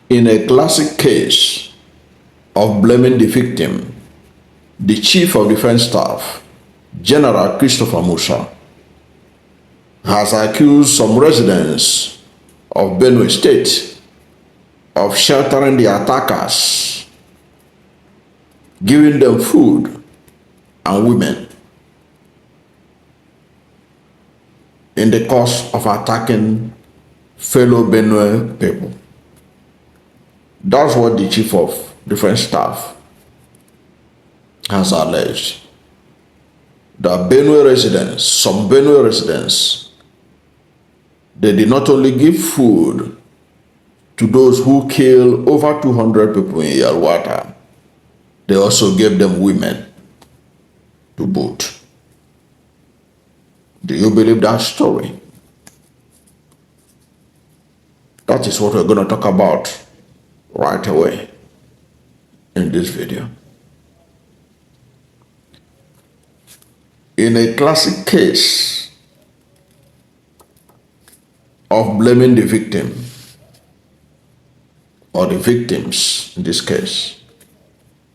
In a classic case of blaming the victim, the Chief of Defense Staff, General Christopher Musa, has accused some residents of Benue State of sheltering the attackers, giving them food and women in the course of attacking fellow Benue people. That's what the Chief of Defense Staff has alleged. That some Benue residents, they did not only give food to those who killed over 200 people in Yelwata, they also gave them women to boot. Do you believe that story? That is what we're going to talk about right away in this video. In a classic case of blaming the victim, or the victims in this case,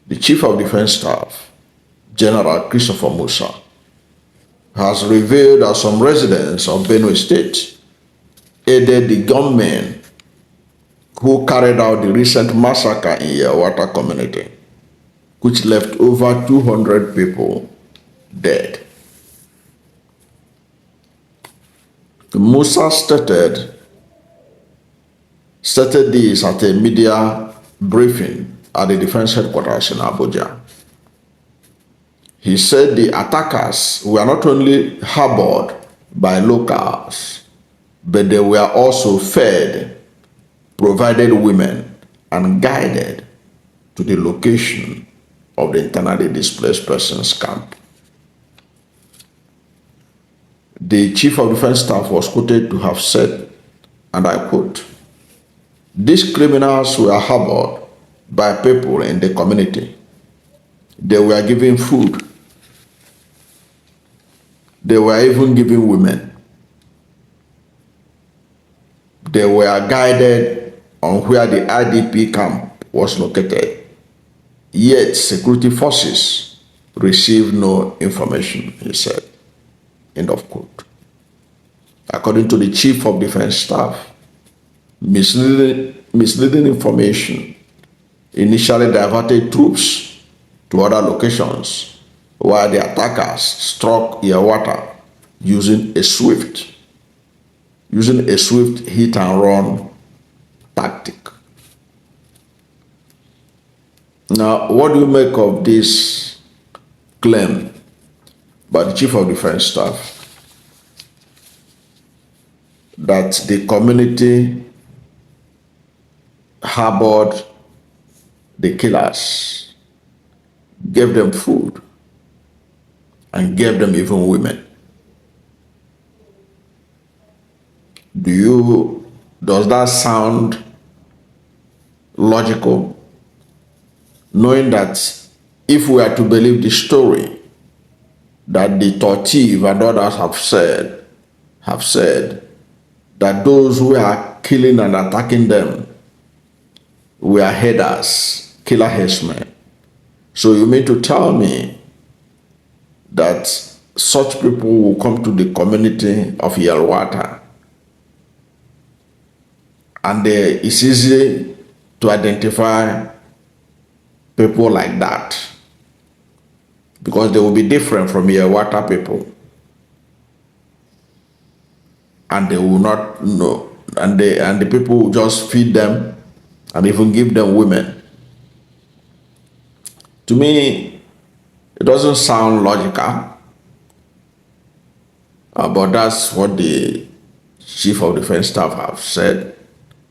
the Chief of Defense Staff, General Christopher Musa, has revealed that some residents of Benue State aided the gunmen who carried out the recent massacre in Yelwata community, which left over 200 people dead. Musa stated this at a media briefing at the defense headquarters in Abuja. He said the attackers were not only harbored by locals, but they were also fed, provided women, and guided to the location of the internally displaced persons camp. The Chief of Defense Staff was quoted to have said, and I quote, "These criminals were harbored by people in the community. They were given food. They were even given women. They were guided on where the IDP camp was located. Yet security forces received no information," he said. End of quote. According to the Chief of Defense Staff, misleading information initially diverted troops to other locations while the attackers struck Yelwata using a swift hit and run tactic. Now, what do you make of this claim by the Chief of Defense Staff that the community harbored the killers, gave them food, and gave them even women? Does that sound logical? Knowing that if we are to believe the story that the Tortiv and others have said that those who are killing and attacking them were headers, killer headsmen. So you mean to tell me that such people will come to the community of Yelwata and it's easy to identify people like that because they will be different from Yelwata people, and they will not know, and the people will just feed them and even give them women? To me, it doesn't sound logical, but that's what the Chief of Defense Staff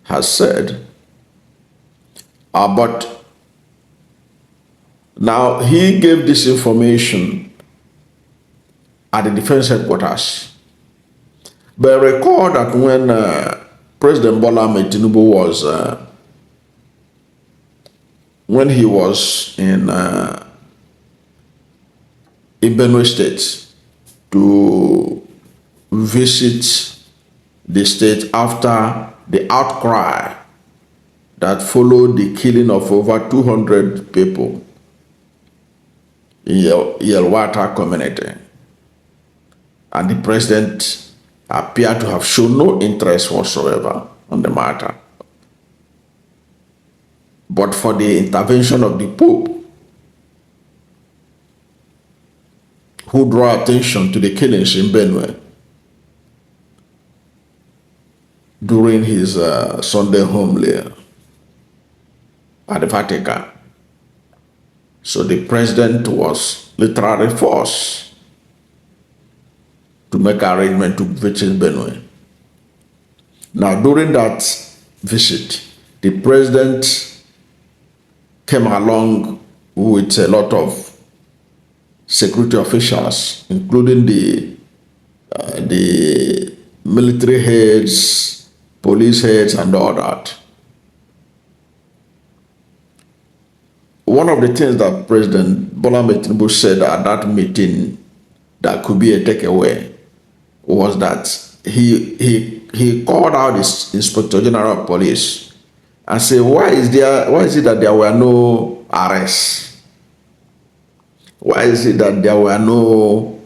has said. But now he gave this information at the defense headquarters. But recall that when President Bola Ahmed Tinubu was when he was in Benue State to visit the state after the outcry that followed the killing of over 200 people in Yelwata community. And the president appeared to have shown no interest whatsoever on the matter. But for the intervention of the Pope, who drew attention to the killings in Benue during his Sunday homily at the Vatican. So the president was literally forced to make arrangement to visit Benue. Now, during that visit, the president came along with a lot of security officials, including the military heads, police heads, and all that. One of the things that President Bola Tinubu said at that meeting that could be a takeaway was that he called out his Inspector General of Police and said, why is it that there were no arrests? Why is it that there were no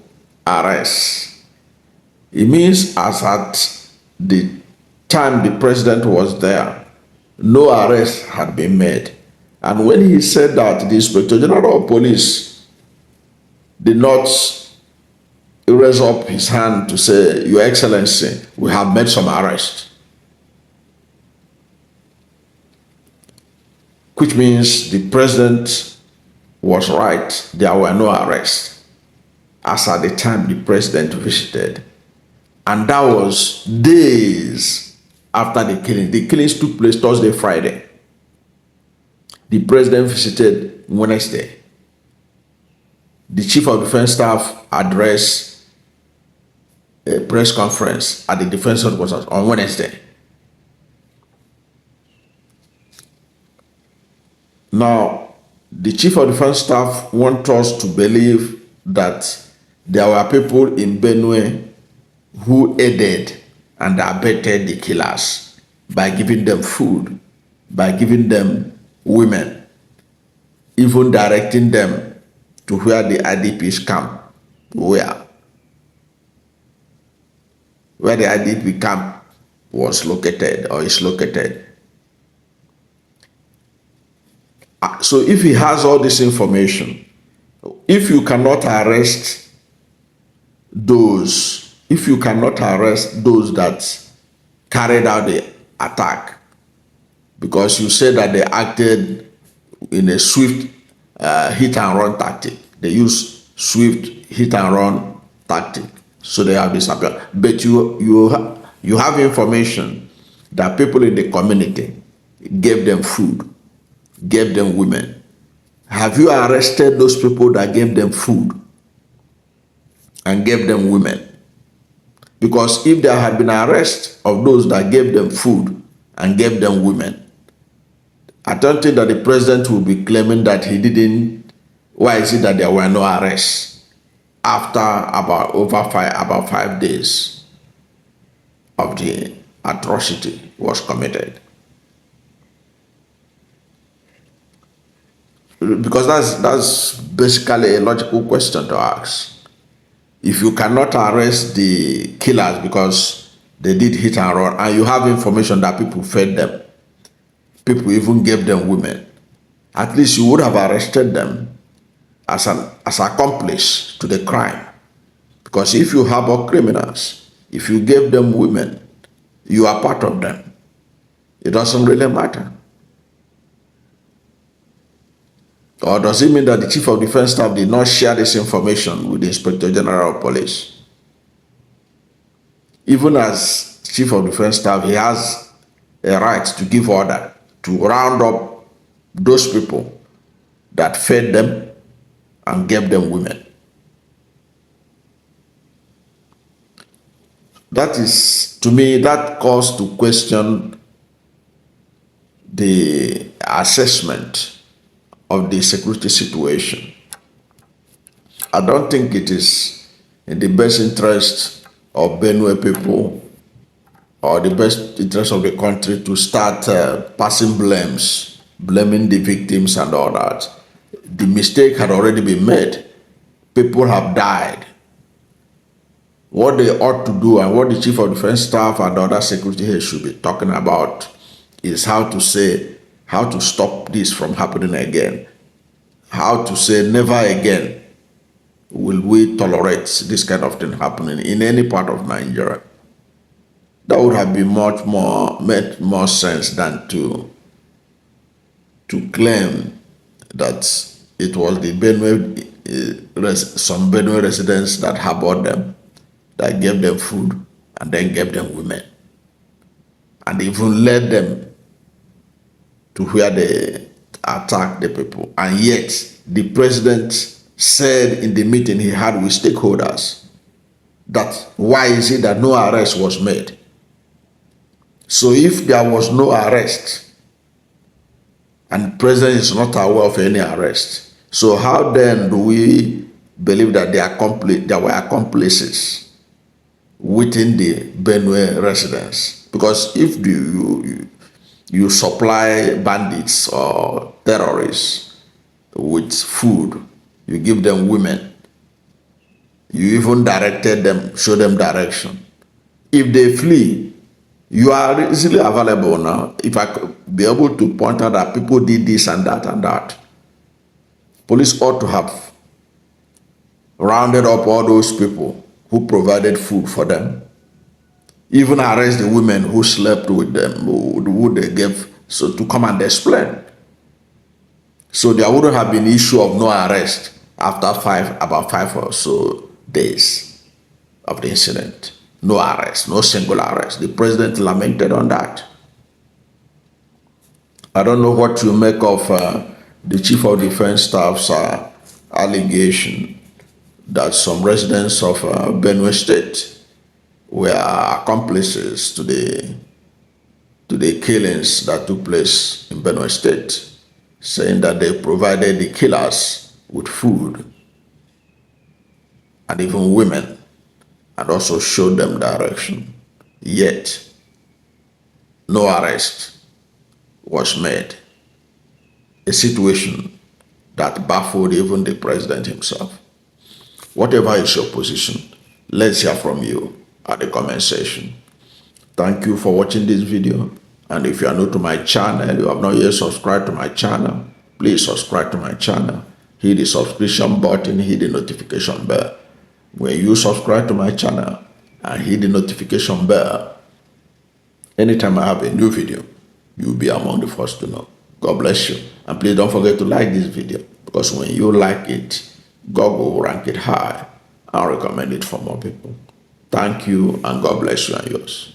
arrests? It means as at the time the president was there, no arrest had been made. And when he said that, the Inspector General of Police did not raise up his hand to say, Your Excellency, we have made some arrests. Which means the president was right. There were no arrests as at the time the president visited. And that was days after the killing. The killings took place Thursday, Friday. The president visited Wednesday. The Chief of Defense Staff addressed a press conference at the Defense Headquarters on Wednesday. Now, the Chief of Defense Staff wants us to believe that there were people in Benue who aided and abetted the killers by giving them food, by giving them women, even directing them to where the IDPs camp were. Where the IDP camp was located or is located. So if he has all this information, if you cannot arrest those that carried out the attack, because you said that they acted in a swift hit and run tactic. They use swift hit and run tactic. So they have disappeared. But you have information that people in the community gave them food, gave them women. Have you arrested those people that gave them food and gave them women? Because if there had been an arrest of those that gave them food and gave them women, I don't think that the president will be claiming that he didn't. Why is it that there were no arrests after about 5 days of the atrocity was committed? Because that's basically a logical question to ask. If you cannot arrest the killers because they did hit and run, and you have information that people fed them, people even gave them women, at least you would have arrested them as accomplice to the crime. Because if you harbor criminals, if you gave them women, you are part of them. It doesn't really matter. Or does it mean that the Chief of Defense Staff did not share this information with the Inspector General of Police? Even as Chief of Defense Staff, he has a right to give order to round up those people that fed them and gave them women. That is, to me, that calls to question the assessment of the security situation. I don't think it is in the best interest of Benue people or the best interest of the country to start passing blames, blaming the victims and all that. The mistake had already been made. People have died. What they ought to do and what the Chief of Defense Staff and other security heads should be talking about is how to stop this from happening again. How to say never again will we tolerate this kind of thing happening in any part of Nigeria. That would have been made more sense than to claim that it was the some Benue residents that harbored them, that gave them food and then gave them women, and even led them to where they attacked the people. And yet, the president said in the meeting he had with stakeholders that why is it that no arrest was made? So if there was no arrest, and the president is not aware of any arrest, so how then do we believe that there were accomplices within the Benue residents? Because if you supply bandits or terrorists with food, you give them women, you even directed them, show them direction. If they flee, you are easily available now. If I could be able to point out that people did this and that and that, police ought to have rounded up all those people who provided food for them, even arrest the women who slept with them, who they gave, so to come and explain. So there wouldn't have been issue of no arrest after about five or so days of the incident. No arrest, no single arrest. The president lamented on that. I don't know what you make of the Chief of Defense Staff's allegation that some residents of Benue State were accomplices to the killings that took place in Benue State, saying that they provided the killers with food and even women, and also showed them direction. Yet, no arrest was made. A situation that baffled even the president himself. Whatever is your position, let's hear from you at the comment section. Thank you for watching this video. And if you are new to my channel, you have not yet subscribed to my channel, please subscribe to my channel. Hit the subscription button, hit the notification bell. When you subscribe to my channel and hit the notification bell, anytime I have a new video, you'll be among the first to know. God bless you. And please don't forget to like this video, because when you like it, God will rank it high and recommend it for more people. Thank you, and God bless you and yours.